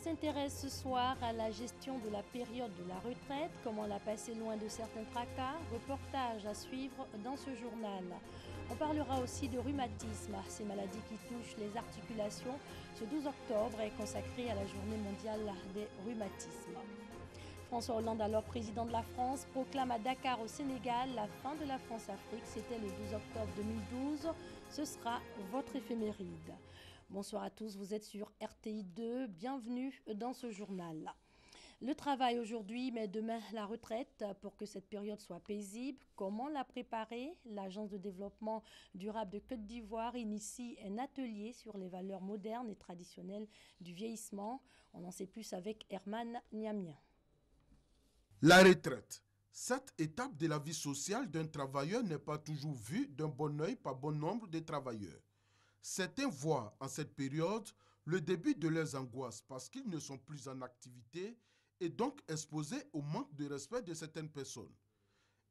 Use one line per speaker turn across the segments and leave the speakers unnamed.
s'intéresse ce soir à la gestion de la période de la retraite, comment la passer loin de certains tracas, reportage à suivre dans ce journal. On parlera aussi de rhumatisme, ces maladies qui touchent les articulations. Ce 12 octobre est consacré à la journée mondiale des rhumatismes. François Hollande, alors président de la France, proclame à Dakar au Sénégal la fin de la France-Afrique. C'était le 12 octobre 2012. Ce sera votre éphéméride. Bonsoir à tous, vous êtes sur RTI 2. Bienvenue dans ce journal. Le travail aujourd'hui, mais demain la retraite. Pour que cette période soit paisible, comment la préparer? L'Agence de développement durable de Côte d'Ivoire initie un atelier sur les valeurs modernes et traditionnelles du vieillissement. On en sait plus avec Herman Niamien.
La retraite. Cette étape de la vie sociale d'un travailleur n'est pas toujours vue d'un bon œil par bon nombre de travailleurs. Certains voient en cette période le début de leurs angoisses parce qu'ils ne sont plus en activité et donc exposés au manque de respect de certaines personnes.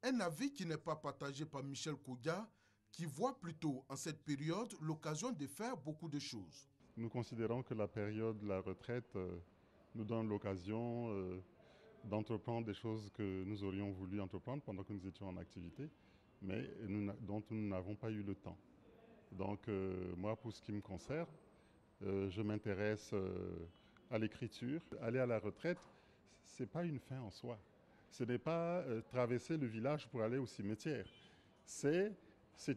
Un avis qui n'est pas partagé par Michel Koudia, qui voit plutôt en cette période l'occasion de faire beaucoup de choses.
Nous considérons que la période de la retraite nous donne l'occasion d'entreprendre des choses que nous aurions voulu entreprendre pendant que nous étions en activité, mais dont nous n'avons pas eu le temps. Donc moi, pour ce qui me concerne, je m'intéresse à l'écriture. Aller à la retraite, ce n'est pas une fin en soi. Ce n'est pas traverser le village pour aller au cimetière.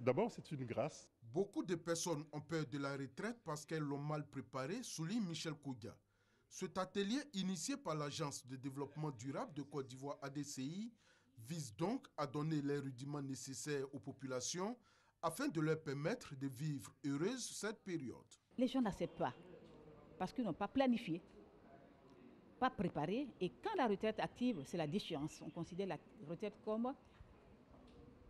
D'abord, c'est une grâce.
Beaucoup de personnes ont peur de la retraite parce qu'elles l'ont mal préparée, souligne Michel Koudia. Cet atelier, initié par l'Agence de développement durable de Côte d'Ivoire ADCI, vise donc à donner les rudiments nécessaires aux populations afin de leur permettre de vivre heureuses cette période.
Les gens n'acceptent pas parce qu'ils n'ont pas planifié, pas préparé. Et quand la retraite active, c'est la déchéance. On considère la retraite comme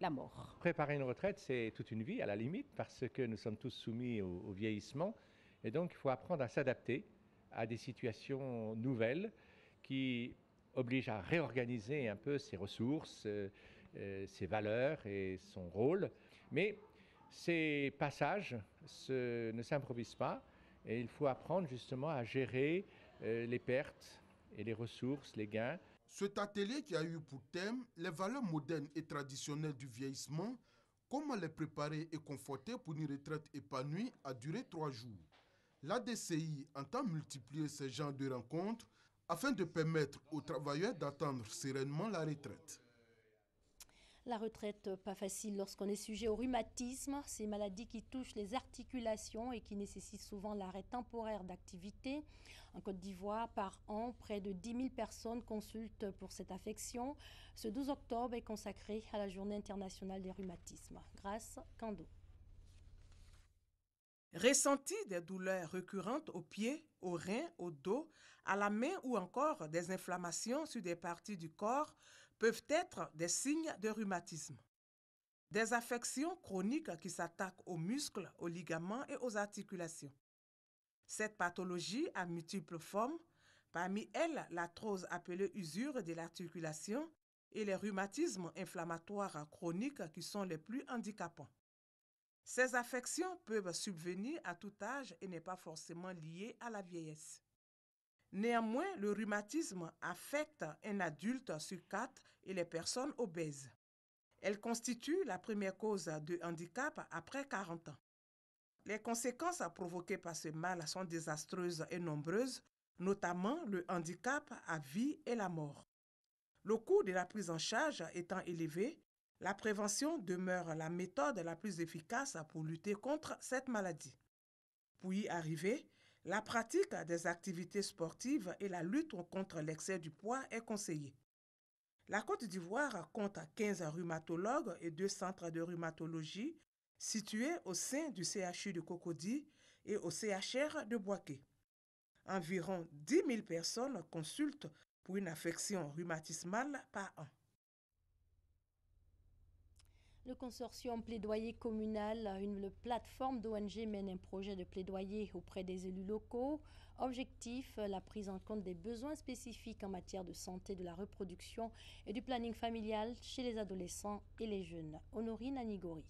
la mort.
Préparer une retraite, c'est toute une vie à la limite parce que nous sommes tous soumis au vieillissement. Et donc, il faut apprendre à s'adapter à des situations nouvelles qui obligent à réorganiser un peu ses ressources, ses valeurs et son rôle. Mais ces passages ne s'improvisent pas et il faut apprendre justement à gérer les pertes et les ressources, les gains.
Cet atelier qui a eu pour thème les valeurs modernes et traditionnelles du vieillissement, comment les préparer et conforter pour une retraite épanouie, a duré 3 jours. L'ADCI entend multiplier ce genre de rencontres afin de permettre aux travailleurs d'attendre sereinement la retraite.
La retraite, pas facile lorsqu'on est sujet au rhumatisme, ces maladies qui touchent les articulations et qui nécessitent souvent l'arrêt temporaire d'activité. En Côte d'Ivoire, par an, près de 10 000 personnes consultent pour cette affection. Ce 12 octobre est consacré à la Journée internationale des rhumatismes. Grâce Kando.
Ressenti des douleurs récurrentes aux pieds, aux reins, au dos, à la main ou encore des inflammations sur des parties du corps peuvent être des signes de rhumatisme. Des affections chroniques qui s'attaquent aux muscles, aux ligaments et aux articulations. Cette pathologie a multiples formes, parmi elles l'arthrose appelée usure de l'articulation et les rhumatismes inflammatoires chroniques qui sont les plus handicapants. Ces affections peuvent subvenir à tout âge et n'est pas forcément liée à la vieillesse. Néanmoins, le rhumatisme affecte un adulte sur 4 et les personnes obèses. Elle constitue la première cause de handicap après 40 ans. Les conséquences provoquées par ce mal sont désastreuses et nombreuses, notamment le handicap à vie et la mort. Le coût de la prise en charge étant élevé, la prévention demeure la méthode la plus efficace pour lutter contre cette maladie. Pour y arriver, la pratique des activités sportives et la lutte contre l'excès du poids est conseillée. La Côte d'Ivoire compte 15 rhumatologues et 2 centres de rhumatologie situés au sein du CHU de Cocody et au CHR de Boaké. Environ 10 000 personnes consultent pour une affection rhumatismale par an.
Le consortium plaidoyer communal, une plateforme d'ONG mène un projet de plaidoyer auprès des élus locaux. Objectif, la prise en compte des besoins spécifiques en matière de santé, de la reproduction et du planning familial chez les adolescents et les jeunes. Honorine Anigori.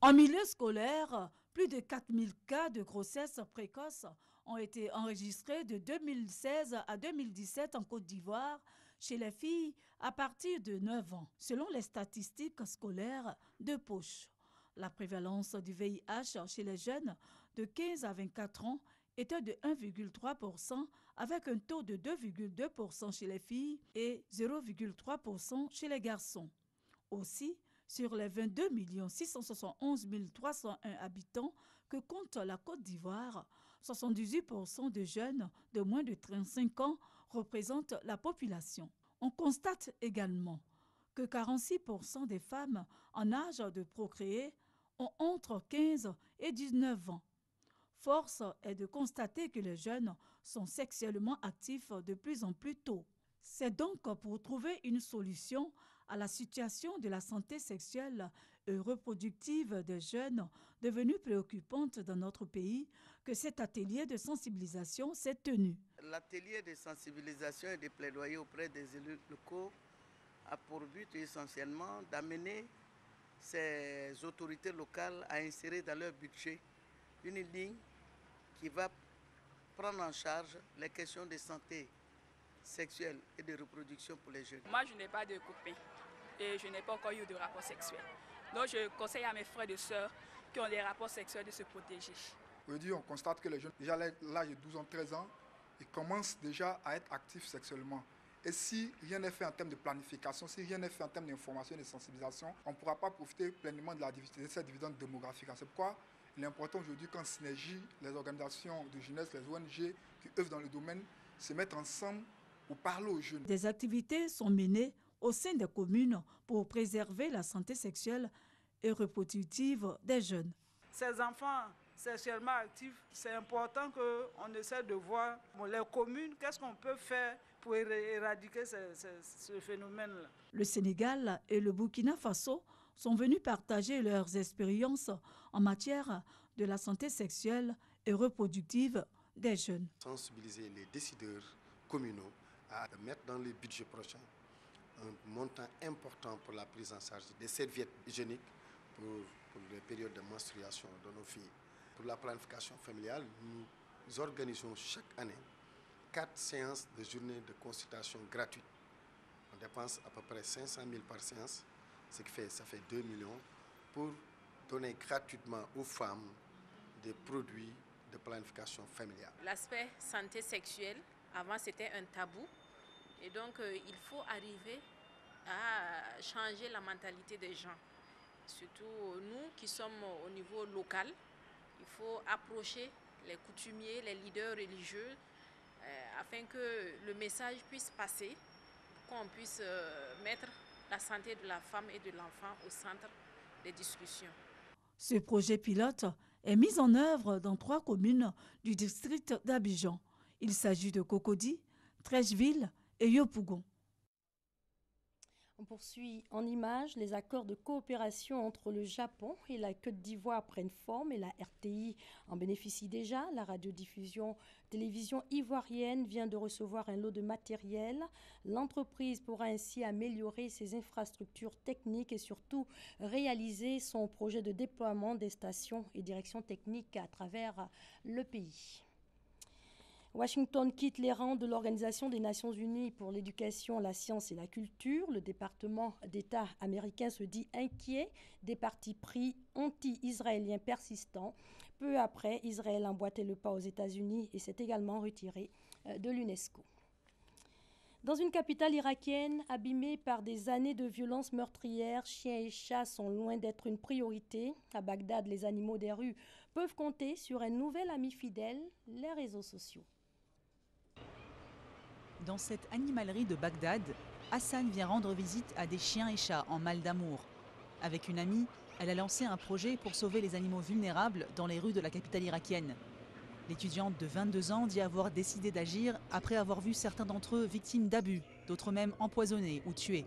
En milieu scolaire, plus de 4000 cas de grossesse précoce ont été enregistrés de 2016 à 2017 en Côte d'Ivoire chez les filles à partir de 9 ans, selon les statistiques scolaires de Poche. La prévalence du VIH chez les jeunes de 15 à 24 ans était de 1,3% avec un taux de 2,2% chez les filles et 0,3% chez les garçons. Aussi, sur les 22 671 301 habitants que compte la Côte d'Ivoire, 78% de jeunes de moins de 35 ans représentent la population. On constate également que 46% des femmes en âge de procréer ont entre 15 et 19 ans. Force est de constater que les jeunes sont sexuellement actifs de plus en plus tôt. C'est donc pour trouver une solution à la situation de la santé sexuelle et reproductive des jeunes devenue préoccupante dans notre pays que cet atelier de sensibilisation s'est tenu.
L'atelier de sensibilisation et de plaidoyer auprès des élus locaux a pour but essentiellement d'amener ces autorités locales à insérer dans leur budget une ligne qui va prendre en charge les questions de santé sexuelle et de reproduction pour les jeunes.
Moi, je n'ai pas de copain et je n'ai pas encore eu de rapport sexuel. Donc, je conseille à mes frères et sœurs qui ont des rapports sexuels de se protéger.
Aujourd'hui, on constate que les jeunes, déjà à l'âge de 12 ans, 13 ans, ils commencent déjà à être actifs sexuellement. Et si rien n'est fait en termes de planification, si rien n'est fait en termes d'information et de sensibilisation, on ne pourra pas profiter pleinement de cette dividende démographique. C'est pourquoi il est important aujourd'hui qu'en synergie, les organisations de jeunesse, les ONG qui œuvrent dans le domaine, se mettent ensemble pour parler aux jeunes.
Des activités sont menées au sein des communes pour préserver la santé sexuelle et reproductive des jeunes.
Ces enfants sexuellement actifs, c'est important qu'on essaie de voir les communes, qu'est-ce qu'on peut faire pour éradiquer ce phénomène-là.
Le Sénégal et le Burkina Faso sont venus partager leurs expériences en matière de la santé sexuelle et reproductive des jeunes.
Sensibiliser les décideurs communaux à mettre dans les budgets prochains un montant important pour la prise en charge des serviettes hygiéniques pour les périodes de menstruation de nos filles. Pour la planification familiale, nous organisons chaque année 4 séances de journée de consultation gratuite. On dépense à peu près 500 000 par séance, ce qui fait, ça fait 2 millions, pour donner gratuitement aux femmes des produits de planification familiale.
L'aspect santé sexuelle, avant c'était un tabou, et donc il faut arriver à changer la mentalité des gens. Surtout nous qui sommes au niveau local, il faut approcher les coutumiers, les leaders religieux, afin que le message puisse passer, qu'on puisse mettre la santé de la femme et de l'enfant au centre des discussions.
Ce projet pilote est mis en œuvre dans 3 communes du district d'Abidjan. Il s'agit de Cocody, Treichville et Yopougon.
On poursuit en images. Les accords de coopération entre le Japon et la Côte d'Ivoire prennent forme et la RTI en bénéficie déjà. La radiodiffusion télévision ivoirienne vient de recevoir un lot de matériel. L'entreprise pourra ainsi améliorer ses infrastructures techniques et surtout réaliser son projet de déploiement des stations et directions techniques à travers le pays. Washington quitte les rangs de l'Organisation des Nations Unies pour l'éducation, la science et la culture. Le département d'État américain se dit inquiet des partis pris anti-israéliens persistants. Peu après, Israël a emboîté le pas aux États-Unis et s'est également retiré de l'UNESCO. Dans une capitale irakienne abîmée par des années de violences meurtrières, chiens et chats sont loin d'être une priorité. À Bagdad, les animaux des rues peuvent compter sur un nouvel ami fidèle, les réseaux sociaux.
Dans cette animalerie de Bagdad, Hassan vient rendre visite à des chiens et chats en mal d'amour. Avec une amie, elle a lancé un projet pour sauver les animaux vulnérables dans les rues de la capitale irakienne. L'étudiante de 22 ans dit avoir décidé d'agir après avoir vu certains d'entre eux victimes d'abus, d'autres même empoisonnés ou tués.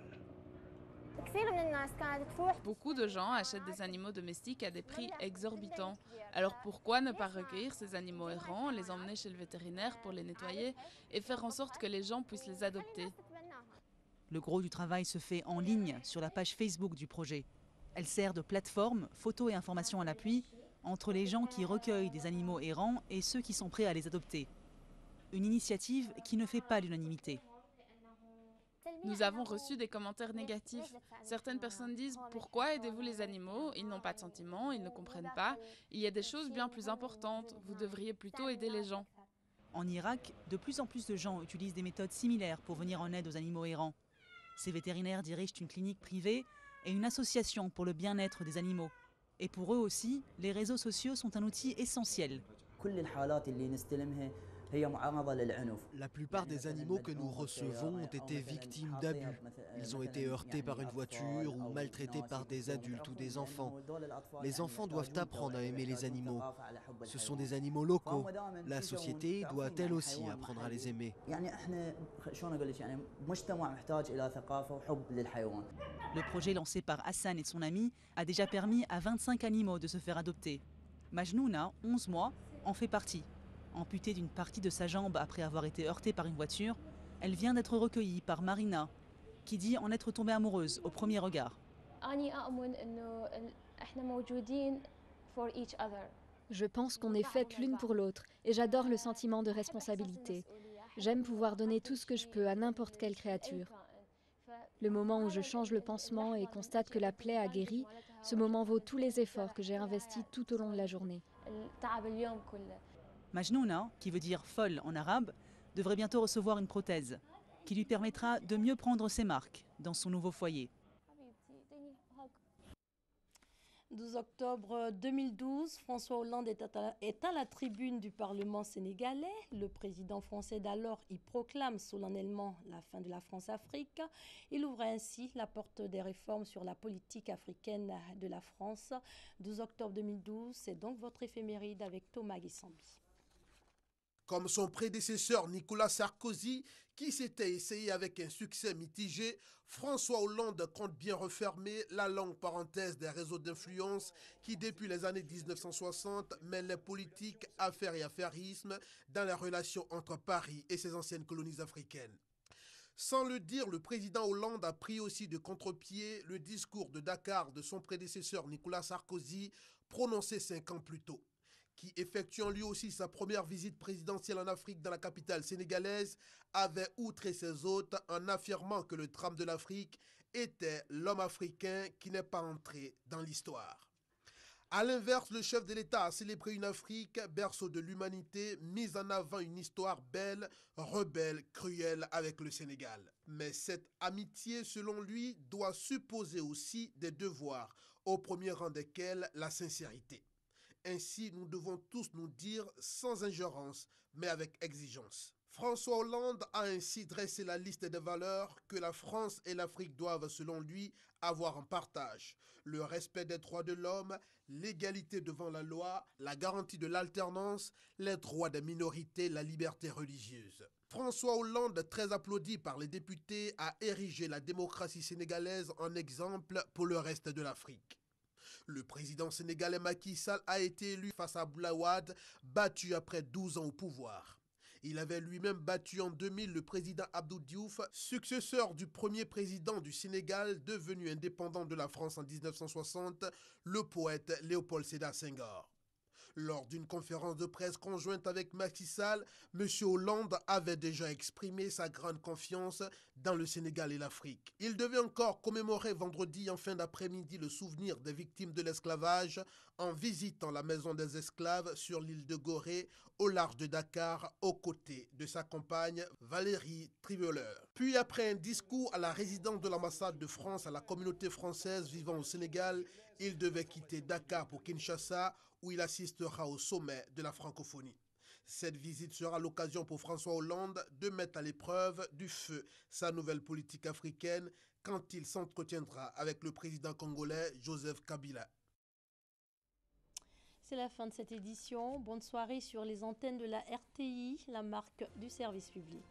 Beaucoup de gens achètent des animaux domestiques à des prix exorbitants. Alors pourquoi ne pas recueillir ces animaux errants, les emmener chez le vétérinaire pour les nettoyer et faire en sorte que les gens puissent les adopter?
Le gros du travail se fait en ligne sur la page Facebook du projet. Elle sert de plateforme, photos et informations à l'appui. entre les gens qui recueillent des animaux errants et ceux qui sont prêts à les adopter. Une initiative qui ne fait pas l'unanimité.
Nous avons reçu des commentaires négatifs. Certaines personnes disent « Pourquoi aidez-vous les animaux? Ils n'ont pas de sentiments, ils ne comprennent pas. Il y a des choses bien plus importantes. Vous devriez plutôt aider les gens. »
En Irak, de plus en plus de gens utilisent des méthodes similaires pour venir en aide aux animaux errants. Ces vétérinaires dirigent une clinique privée et une association pour le bien-être des animaux. Et pour eux aussi, les réseaux sociaux sont un outil essentiel.
La plupart des animaux que nous recevons ont été victimes d'abus. Ils ont été heurtés par une voiture ou maltraités par des adultes ou des enfants. Les enfants doivent apprendre à aimer les animaux. Ce sont des animaux locaux. La société doit elle aussi apprendre à les aimer.
Le projet lancé par Hassan et son ami a déjà permis à 25 animaux de se faire adopter. Majnouna, 11 mois, en fait partie. Amputée d'une partie de sa jambe après avoir été heurtée par une voiture, elle vient d'être recueillie par Marina, qui dit en être tombée amoureuse au premier regard.
Je pense qu'on est faites l'une pour l'autre et j'adore le sentiment de responsabilité. J'aime pouvoir donner tout ce que je peux à n'importe quelle créature. Le moment où je change le pansement et constate que la plaie a guéri, ce moment vaut tous les efforts que j'ai investis tout au long de la journée.
Majnouna, qui veut dire folle en arabe, devrait bientôt recevoir une prothèse qui lui permettra de mieux prendre ses marques dans son nouveau foyer.
12 octobre 2012, François Hollande est à la tribune du Parlement sénégalais. Le président français d'alors y proclame solennellement la fin de la France-Afrique. Il ouvre ainsi la porte des réformes sur la politique africaine de la France. 12 octobre 2012, c'est donc votre éphéméride avec Thomas Guissambi.
Comme son prédécesseur Nicolas Sarkozy, qui s'était essayé avec un succès mitigé, François Hollande compte bien refermer la longue parenthèse des réseaux d'influence qui, depuis les années 1960, mêlent les politiques, affaires et affairisme dans les relations entre Paris et ses anciennes colonies africaines. Sans le dire, le président Hollande a pris aussi de contre-pied le discours de Dakar de son prédécesseur Nicolas Sarkozy, prononcé 5 ans plus tôt, qui, effectuant lui aussi sa première visite présidentielle en Afrique dans la capitale sénégalaise, avait outré ses hôtes en affirmant que le drame de l'Afrique était l'homme africain qui n'est pas entré dans l'histoire. A l'inverse, le chef de l'État a célébré une Afrique, berceau de l'humanité, mise en avant une histoire belle, rebelle, cruelle avec le Sénégal. Mais cette amitié, selon lui, doit supposer aussi des devoirs, au premier rang desquels la sincérité. Ainsi, nous devons tous nous dire sans ingérence, mais avec exigence. François Hollande a ainsi dressé la liste des valeurs que la France et l'Afrique doivent, selon lui, avoir en partage. Le respect des droits de l'homme, l'égalité devant la loi, la garantie de l'alternance, les droits des minorités, la liberté religieuse. François Hollande, très applaudi par les députés, a érigé la démocratie sénégalaise en exemple pour le reste de l'Afrique. Le président sénégalais Macky Sall a été élu face à Abdoulaye Wade, battu après 12 ans au pouvoir. Il avait lui-même battu en 2000 le président Abdou Diouf, successeur du premier président du Sénégal, devenu indépendant de la France en 1960, le poète Léopold Sédar Senghor. Lors d'une conférence de presse conjointe avec Macky Sall, M. Hollande avait déjà exprimé sa grande confiance dans le Sénégal et l'Afrique. Il devait encore commémorer vendredi en fin d'après-midi le souvenir des victimes de l'esclavage en visitant la maison des esclaves sur l'île de Gorée, au large de Dakar, aux côtés de sa compagne Valérie Trierweiler. Puis après un discours à la résidence de l'ambassade de France à la communauté française vivant au Sénégal, il devait quitter Dakar pour Kinshasa, où il assistera au sommet de la francophonie. Cette visite sera l'occasion pour François Hollande de mettre à l'épreuve du feu sa nouvelle politique africaine quand il s'entretiendra avec le président congolais Joseph Kabila.
C'est la fin de cette édition. Bonne soirée sur les antennes de la RTI, la marque du service public.